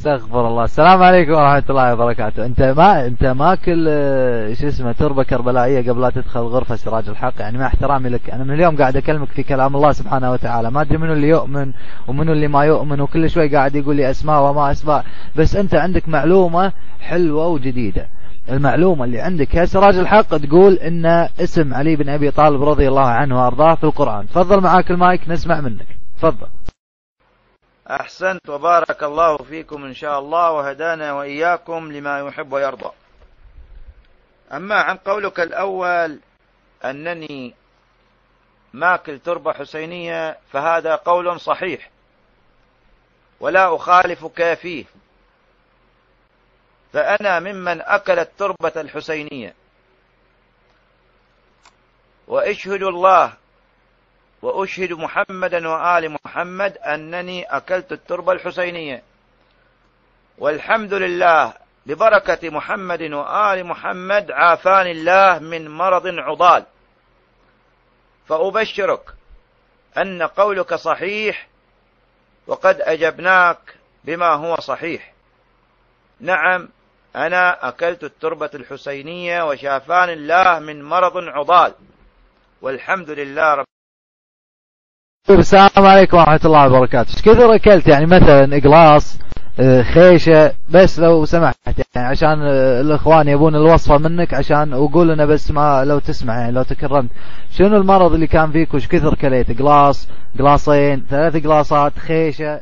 استغفر الله. السلام عليكم ورحمة الله وبركاته. انت ماكل شو اسمه تربة كربلائية قبل لا تدخل غرفة سراج الحق؟ يعني مع احترامي لك، انا من اليوم قاعد اكلمك في كلام الله سبحانه وتعالى، ما ادري منو اللي يؤمن ومنو اللي ما يؤمن، وكل شوي قاعد يقول لي اسماء وما اسماء، بس انت عندك معلومة حلوة وجديدة. المعلومة اللي عندك يا سراج الحق تقول ان اسم علي بن ابي طالب رضي الله عنه وارضاه في القرآن. تفضل معاك المايك نسمع منك، تفضل. أحسنت وبارك الله فيكم إن شاء الله، وهدانا وإياكم لما يحب ويرضى. أما عن قولك الأول أنني ماكل تربة حسينية فهذا قول صحيح ولا أخالفك فيه، فأنا ممن أكل التربة الحسينية، وأشهد الله وأشهد محمدا وآل محمد أنني أكلت التربة الحسينية، والحمد لله ببركة محمد وآل محمد عافاني الله من مرض عضال. فأبشرك أن قولك صحيح، وقد أجبناك بما هو صحيح. نعم، أنا أكلت التربة الحسينية وشافاني الله من مرض عضال، والحمد لله رب. السلام عليكم ورحمة الله وبركاته. ايش كثر اكلت يعني مثلا اقلاص، خيشة؟ بس لو سمحت يعني عشان الاخوان يبون الوصفة منك، عشان وقول لنا بس ما لو تسمع يعني لو تكرمت شنو المرض اللي كان فيك وش كثر كليت؟ اقلاص، قلاصين، 3 قلاصات، خيشة؟